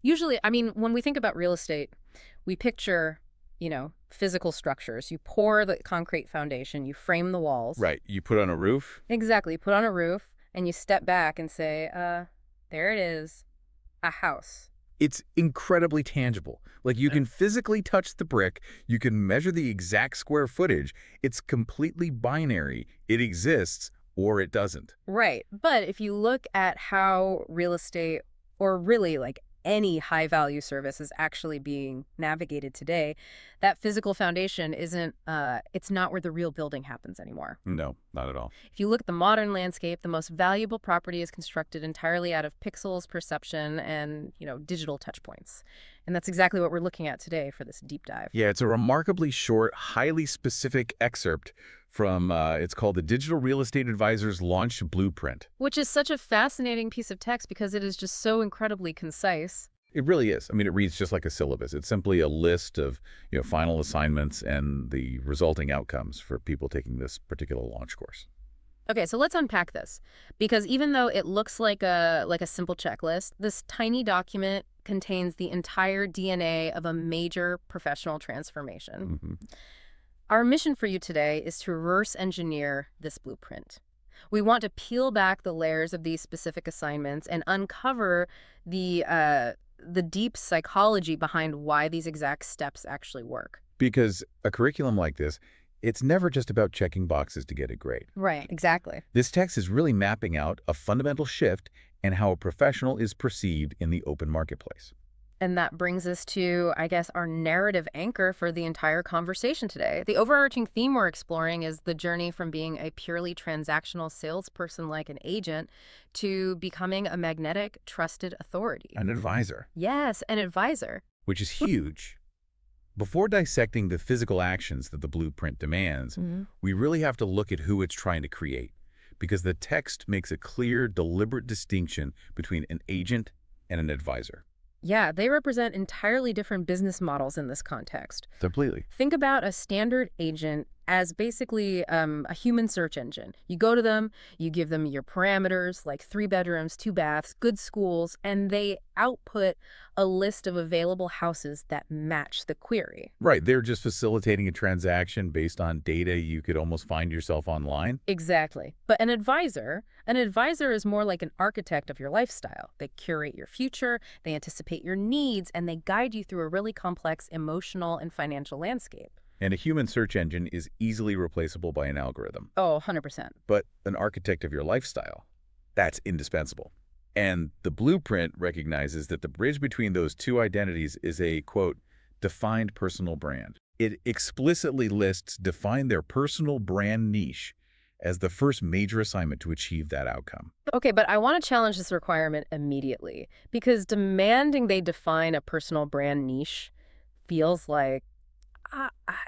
Usually, I mean, when we think about real estate, we picture, physical structures. You pour the concrete foundation, you frame the walls. Right. You put on a roof? Exactly. Put on a roof, and you step back and say, there it is, a house. It's incredibly tangible. Like you can physically touch the brick, you can measure the exact square footage. It's completely binary. It exists or it doesn't. Right. But if you look at how real estate, or really like any high value service, is actually being navigated today, that physical foundation it's not where the real building happens anymore. No, not at all. If you look at the modern landscape, the most valuable property is constructed entirely out of pixels, perception, and, digital touch points. And that's exactly what we're looking at today for this deep dive. Yeah, it's a remarkably short, highly specific excerpt from, it's called the Digital Real Estate Advisor's Launch Blueprint. Which is such a fascinating piece of text because it is just so incredibly concise. It really is. I mean, it reads just like a syllabus. It's simply a list of, final assignments and the resulting outcomes for people taking this particular launch course. Okay, so let's unpack this. Because even though it looks like a simple checklist, this tiny document contains the entire DNA of a major professional transformation. Mm-hmm. Our mission for you today is to reverse engineer this blueprint. We want to peel back the layers of these specific assignments and uncover the deep psychology behind why these exact steps actually work. Because a curriculum like this, it's never just about checking boxes to get a grade. Right, exactly. This text is really mapping out a fundamental shift in how a professional is perceived in the open marketplace. And that brings us to, I guess, our narrative anchor for the entire conversation today. The overarching theme we're exploring is the journey from being a purely transactional salesperson like an agent to becoming a magnetic, trusted authority. An advisor. Yes, an advisor. Which is huge. Before dissecting the physical actions that the blueprint demands, we really have to look at who it's trying to create, because the text makes a clear, deliberate distinction between an agent and an advisor. Yeah, they represent entirely different business models in this context. Completely. Think about a standard agent as basically a human search engine. You go to them, you give them your parameters, like 3 bedrooms, 2 baths, good schools, and they output a list of available houses that match the query. Right. They're just facilitating a transaction based on data you could almost find yourself online. Exactly. But an advisor is more like an architect of your lifestyle. They curate your future, they anticipate your needs, and they guide you through a really complex emotional and financial landscape. And a human search engine is easily replaceable by an algorithm. Oh, 100%. But an architect of your lifestyle, that's indispensable. And the blueprint recognizes that the bridge between those two identities is a, quote, defined personal brand. It explicitly lists define their personal brand niche as the first major assignment to achieve that outcome. Okay, but I want to challenge this requirement immediately because demanding they define a personal brand niche feels like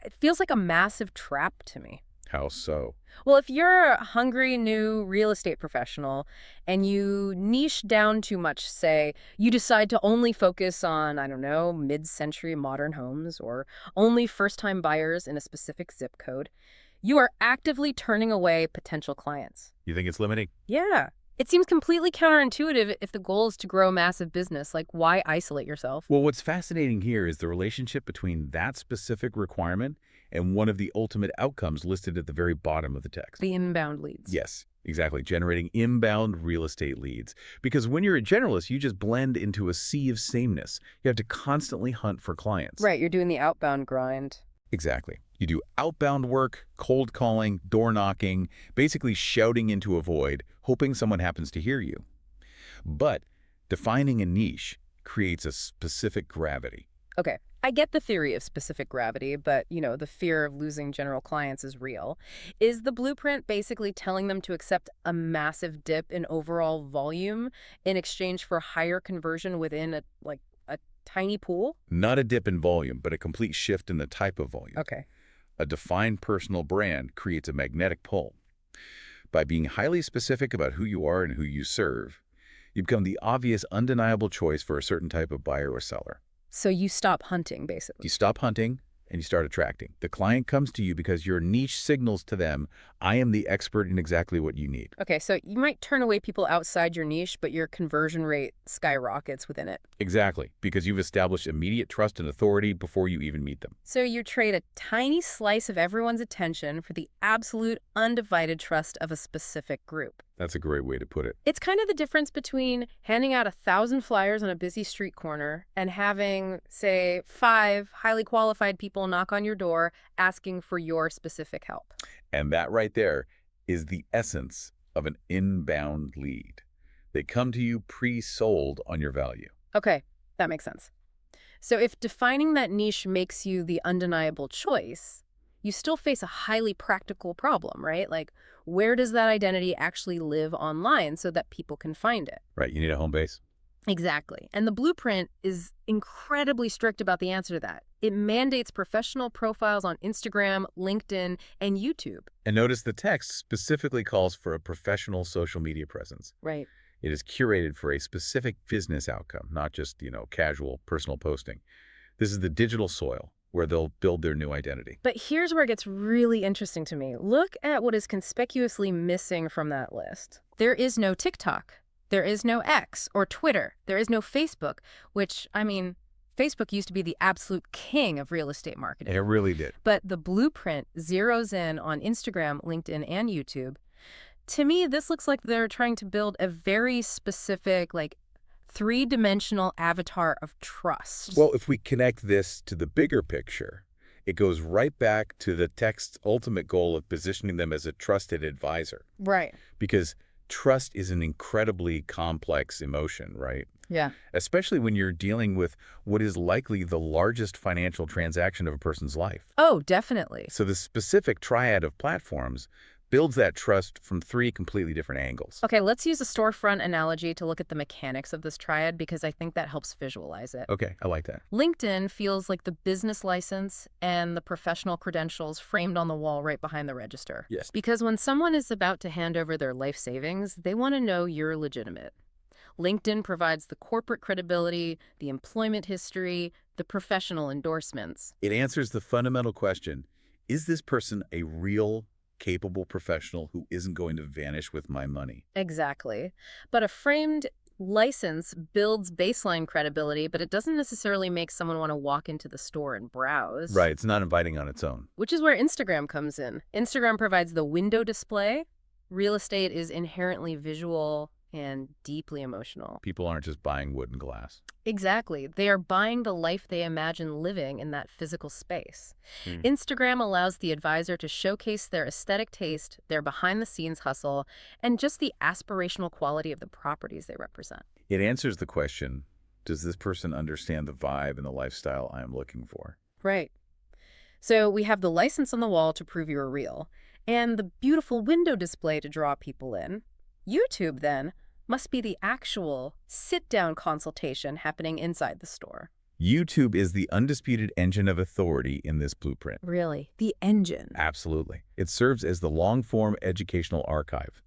it feels like a massive trap to me. How so? Well, if you're a hungry new real estate professional and you niche down too much, say, you decide to only focus on, I don't know, mid-century modern homes or only first-time buyers in a specific zip code, you are actively turning away potential clients. You think it's limiting? Yeah. It seems completely counterintuitive if the goal is to grow a massive business. Like, why isolate yourself? Well, what's fascinating here is the relationship between that specific requirement and one of the ultimate outcomes listed at the very bottom of the text. The inbound leads. Yes, exactly. Generating inbound real estate leads. Because when you're a generalist, you just blend into a sea of sameness. You have to constantly hunt for clients. Right, you're doing the outbound grind. Exactly. You do outbound work, cold calling, door knocking, basically shouting into a void, hoping someone happens to hear you. But defining a niche creates a specific gravity. Okay, I get the theory of specific gravity, but, the fear of losing general clients is real. Is the blueprint basically telling them to accept a massive dip in overall volume in exchange for higher conversion within a tiny pool? Not a dip in volume, but a complete shift in the type of volume. Okay. A defined personal brand creates a magnetic pull. By being highly specific about who you are and who you serve, you become the obvious, undeniable choice for a certain type of buyer or seller. So you stop hunting, basically. You stop hunting and you start attracting. The client comes to you because your niche signals to them, I am the expert in exactly what you need. Okay, so you might turn away people outside your niche, but your conversion rate skyrockets within it. Exactly, because you've established immediate trust and authority before you even meet them. So you trade a tiny slice of everyone's attention for the absolute undivided trust of a specific group. That's a great way to put it. It's kind of the difference between handing out 1,000 flyers on a busy street corner and having, say, 5 highly qualified people knock on your door asking for your specific help. And that right there is the essence of an inbound lead. They come to you pre-sold on your value. Okay, that makes sense. So if defining that niche makes you the undeniable choice, you still face a highly practical problem, right? Like, where does that identity actually live online so that people can find it? Right, you need a home base. Exactly. And the blueprint is incredibly strict about the answer to that. It mandates professional profiles on Instagram, LinkedIn, and YouTube. And notice the text specifically calls for a professional social media presence. Right. It is curated for a specific business outcome, not just, casual personal posting. This is the digital soil where they'll build their new identity. But here's where it gets really interesting to me. Look at what is conspicuously missing from that list. There is no TikTok. There is no X or Twitter. There is no Facebook, which, Facebook used to be the absolute king of real estate marketing. It really did. But the blueprint zeroes in on Instagram, LinkedIn, and YouTube. To me, this looks like they're trying to build a very specific, three-dimensional avatar of trust. Well, if we connect this to the bigger picture, it goes right back to the text's ultimate goal of positioning them as a trusted advisor. Right. Because trust is an incredibly complex emotion, right? Yeah. Especially when you're dealing with what is likely the largest financial transaction of a person's life. Oh, definitely. So the specific triad of platforms builds that trust from 3 completely different angles. Okay, let's use a storefront analogy to look at the mechanics of this triad because I think that helps visualize it. Okay, I like that. LinkedIn feels like the business license and the professional credentials framed on the wall right behind the register. Yes. Because when someone is about to hand over their life savings, they want to know you're legitimate. LinkedIn provides the corporate credibility, the employment history, the professional endorsements. It answers the fundamental question, is this person a real, capable professional who isn't going to vanish with my money? Exactly. But a framed license builds baseline credibility, but it doesn't necessarily make someone want to walk into the store and browse. Right, it's not inviting on its own. Which is where Instagram comes in. Instagram provides the window display. Real estate is inherently visual and deeply emotional. People aren't just buying wood and glass. Exactly. They are buying the life they imagine living in that physical space. Instagram allows the advisor to showcase their aesthetic taste, their behind-the-scenes hustle, and just the aspirational quality of the properties they represent. It answers the question, does this person understand the vibe and the lifestyle I am looking for? Right. So we have the license on the wall to prove you're real, and the beautiful window display to draw people in. YouTube, then, must be the actual sit-down consultation happening inside the store. YouTube is the undisputed engine of authority in this blueprint. Really? The engine? Absolutely. It serves as the long-form educational archive.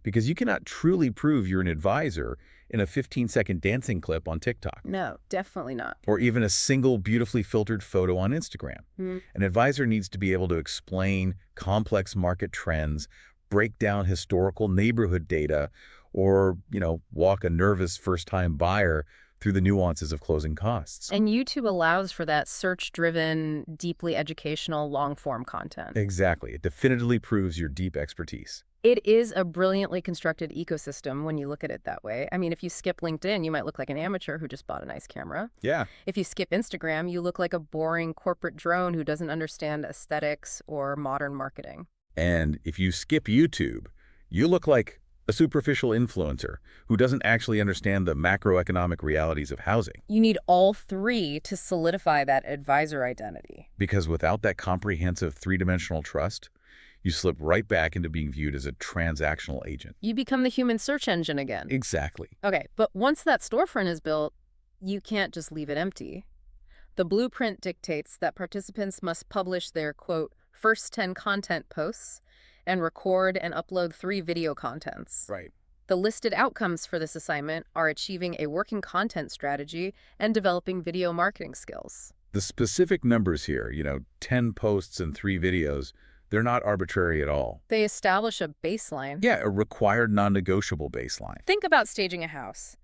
Because you cannot truly prove you're an advisor in a 15-second dancing clip on TikTok. No, definitely not. Or even a single beautifully filtered photo on Instagram. An advisor needs to be able to explain complex market trends, break down historical neighborhood data, or, walk a nervous first-time buyer through the nuances of closing costs. And YouTube allows for that search-driven, deeply educational, long-form content. Exactly. It definitively proves your deep expertise. It is a brilliantly constructed ecosystem when you look at it that way. If you skip LinkedIn, you might look like an amateur who just bought a nice camera. Yeah. If you skip Instagram, you look like a boring corporate drone who doesn't understand aesthetics or modern marketing. And if you skip YouTube, you look like a superficial influencer who doesn't actually understand the macroeconomic realities of housing. You need all 3 to solidify that advisor identity. Because without that comprehensive 3-dimensional trust, you slip right back into being viewed as a transactional agent. You become the human search engine again. Exactly. Okay, but once that storefront is built, you can't just leave it empty. The blueprint dictates that participants must publish their, quote, first 10 content posts and record and upload 3 video contents. Right. The listed outcomes for this assignment are achieving a working content strategy and developing video marketing skills. The specific numbers here, 10 posts and 3 videos, they're not arbitrary at all. They establish a baseline. Yeah, a required non-negotiable baseline. Think about staging a house.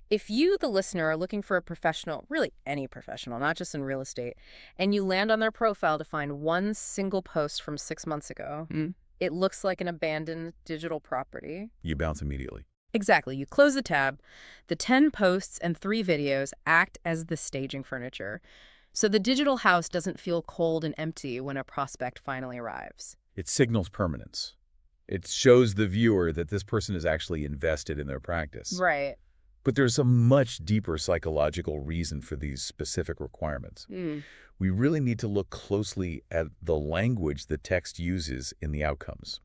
If you, the listener, are looking for a professional, really any professional, not just in real estate, and you land on their profile to find one single post from 6 months ago, it looks like an abandoned digital property. You bounce immediately. Exactly. You close the tab. The 10 posts and 3 videos act as the staging furniture. So the digital house doesn't feel cold and empty when a prospect finally arrives. It signals permanence. It shows the viewer that this person is actually invested in their practice. Right. But there's a much deeper psychological reason for these specific requirements. We really need to look closely at the language the text uses in the outcomes.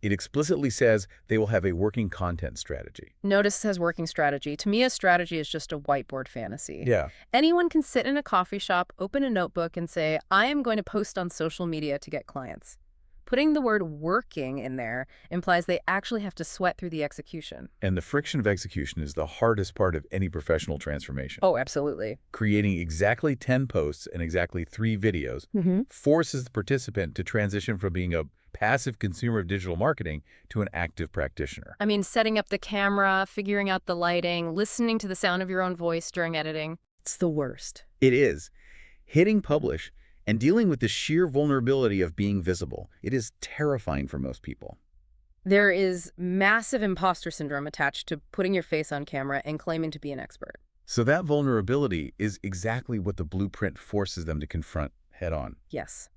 It explicitly says they will have a working content strategy. Notice it says working strategy. To me, a strategy is just a whiteboard fantasy. Yeah. Anyone can sit in a coffee shop, open a notebook, and say, I am going to post on social media to get clients. Putting the word working in there implies they actually have to sweat through the execution. And the friction of execution is the hardest part of any professional transformation. Oh, absolutely. Creating exactly 10 posts and exactly 3 videos forces the participant to transition from being a passive consumer of digital marketing to an active practitioner. I mean, setting up the camera, figuring out the lighting, listening to the sound of your own voice during editing. It's the worst. It is. Hitting publish and dealing with the sheer vulnerability of being visible, it is terrifying for most people. There is massive imposter syndrome attached to putting your face on camera and claiming to be an expert. So that vulnerability is exactly what the blueprint forces them to confront head on. Yes.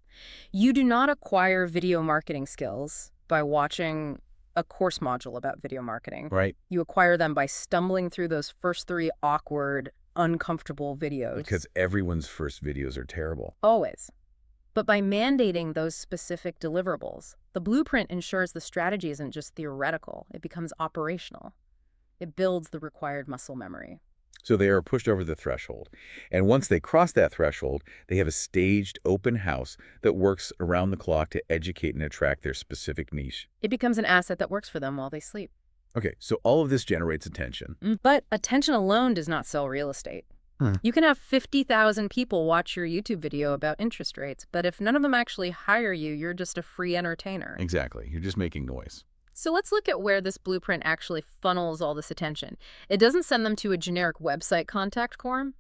You do not acquire video marketing skills by watching a course module about video marketing. Right. You acquire them by stumbling through those first 3 awkward, uncomfortable videos. Because everyone's first videos are terrible. Always. But by mandating those specific deliverables, the blueprint ensures the strategy isn't just theoretical, it becomes operational. It builds the required muscle memory. So they are pushed over the threshold. And once they cross that threshold, they have a staged open house that works around the clock to educate and attract their specific niche. It becomes an asset that works for them while they sleep. Okay, so all of this generates attention. But attention alone does not sell real estate. You can have 50,000 people watch your YouTube video about interest rates, but if none of them actually hire you, you're just a free entertainer. Exactly. You're just making noise. So let's look at where this blueprint actually funnels all this attention. It doesn't send them to a generic website contact form.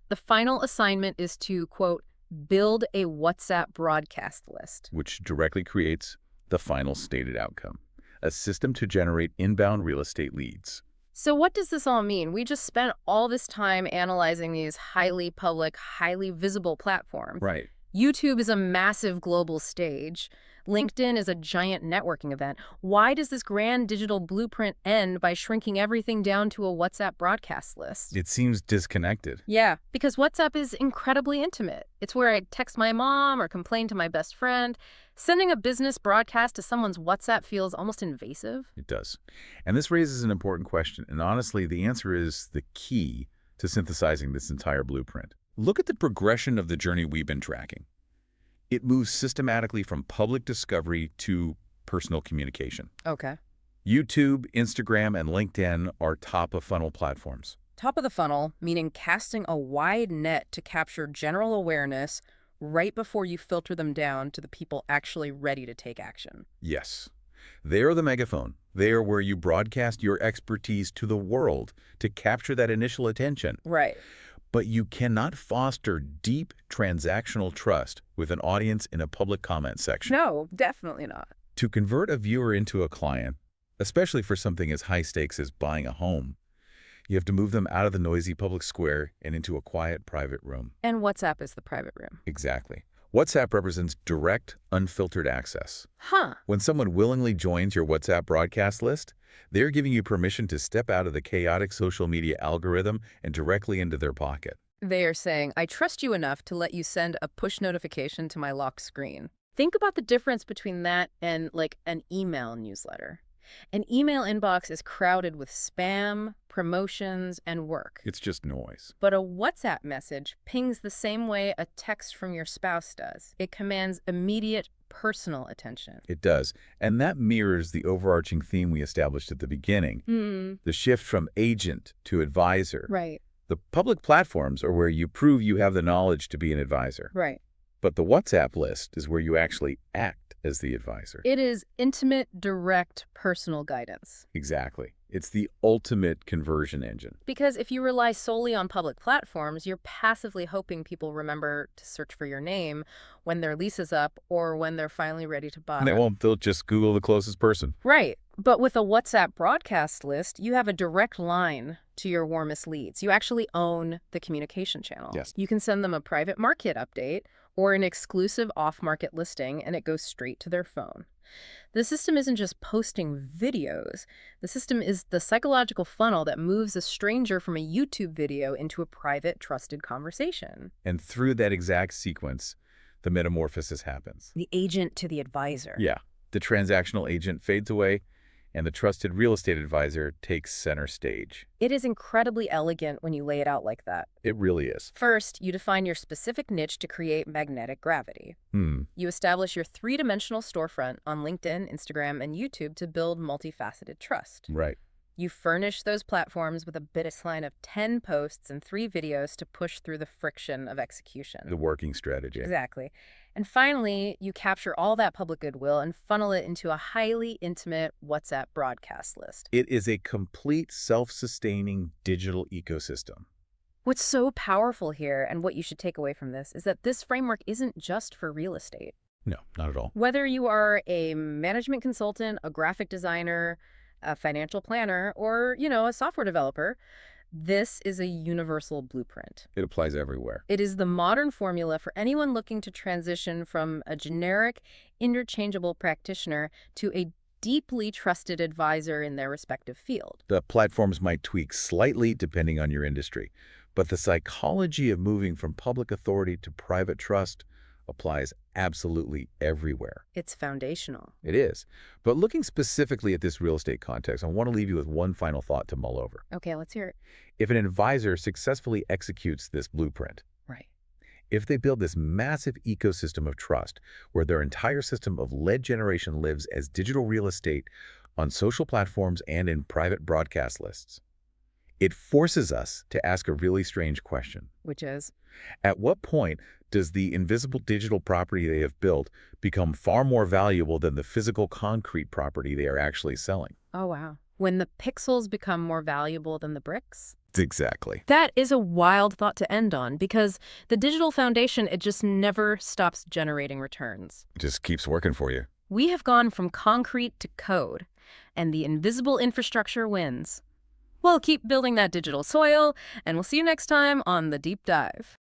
The final assignment is to, quote, build a WhatsApp broadcast list. Which directly creates the final stated outcome, a system to generate inbound real estate leads. So what does this all mean? We just spent all this time analyzing these highly public, highly visible platforms. Right. YouTube is a massive global stage. LinkedIn is a giant networking event. Why does this grand digital blueprint end by shrinking everything down to a WhatsApp broadcast list? It seems disconnected. Yeah, because WhatsApp is incredibly intimate. It's where I text my mom or complain to my best friend. Sending a business broadcast to someone's WhatsApp feels almost invasive. It does. And this raises an important question. And honestly, the answer is the key to synthesizing this entire blueprint. Look at the progression of the journey we've been tracking. It moves systematically from public discovery to personal communication. Okay. YouTube, Instagram, and LinkedIn are top-of-funnel platforms. Top of the funnel, meaning casting a wide net to capture general awareness right before you filter them down to the people actually ready to take action. Yes. They are the megaphone. They are where you broadcast your expertise to the world to capture that initial attention. Right. But you cannot foster deep transactional trust with an audience in a public comment section. No, definitely not. To convert a viewer into a client, especially for something as high stakes as buying a home, you have to move them out of the noisy public square and into a quiet private room. And WhatsApp is the private room. Exactly. WhatsApp represents direct, unfiltered access. Huh. When someone willingly joins your WhatsApp broadcast list, they're giving you permission to step out of the chaotic social media algorithm and directly into their pocket. They are saying, I trust you enough to let you send a push notification to my locked screen. Think about the difference between that and, like, an email newsletter. An email inbox is crowded with spam, promotions, and work. It's just noise. But a WhatsApp message pings the same way a text from your spouse does. It commands immediate personal attention. It does. And that mirrors the overarching theme we established at the beginning. The shift from agent to advisor. Right. The public platforms are where you prove you have the knowledge to be an advisor. Right. But the WhatsApp list is where you actually act as the advisor. It is intimate, direct, personal guidance. Exactly. It's the ultimate conversion engine. Because if you rely solely on public platforms, you're passively hoping people remember to search for your name when their lease is up or when they're finally ready to buy. They'll just Google the closest person. Right. But with a WhatsApp broadcast list, you have a direct line to your warmest leads. You actually own the communication channel. Yes. You can send them a private market update or an exclusive off-market listing, and it goes straight to their phone. The system isn't just posting videos. The system is the psychological funnel that moves a stranger from a YouTube video into a private, trusted conversation. And through that exact sequence, the metamorphosis happens. The agent to the advisor. Yeah. The transactional agent fades away, and the trusted real estate advisor takes center stage. It is incredibly elegant when you lay it out like that. It really is. First, you define your specific niche to create magnetic gravity. You establish your three-dimensional storefront on LinkedIn, Instagram, and YouTube to build multifaceted trust. Right. You furnish those platforms with a baseline of 10 posts and 3 videos to push through the friction of execution. The working strategy. Exactly. And finally, you capture all that public goodwill and funnel it into a highly intimate WhatsApp broadcast list. It is a complete self-sustaining digital ecosystem. What's so powerful here, and what you should take away from this, is that this framework isn't just for real estate. No, not at all. Whether you are a management consultant, a graphic designer, a financial planner, or, a software developer, this is a universal blueprint. It applies everywhere. It is the modern formula for anyone looking to transition from a generic, interchangeable practitioner to a deeply trusted advisor in their respective field. The platforms might tweak slightly depending on your industry, but the psychology of moving from public authority to private trust applies absolutely everywhere. It's foundational. It is. But looking specifically at this real estate context, I want to leave you with one final thought to mull over. Okay, let's hear it. If an advisor successfully executes this blueprint, Right. if they build this massive ecosystem of trust where their entire system of lead generation lives as digital real estate on social platforms and in private broadcast lists, it forces us to ask a really strange question. Which is? At what point does the invisible digital property they have built become far more valuable than the physical concrete property they are actually selling? Oh, wow. When the pixels become more valuable than the bricks? Exactly. That is a wild thought to end on, because the digital foundation, it just never stops generating returns. It just keeps working for you. We have gone from concrete to code, and the invisible infrastructure wins. Well, keep building that digital soil, and we'll see you next time on The Deep Dive.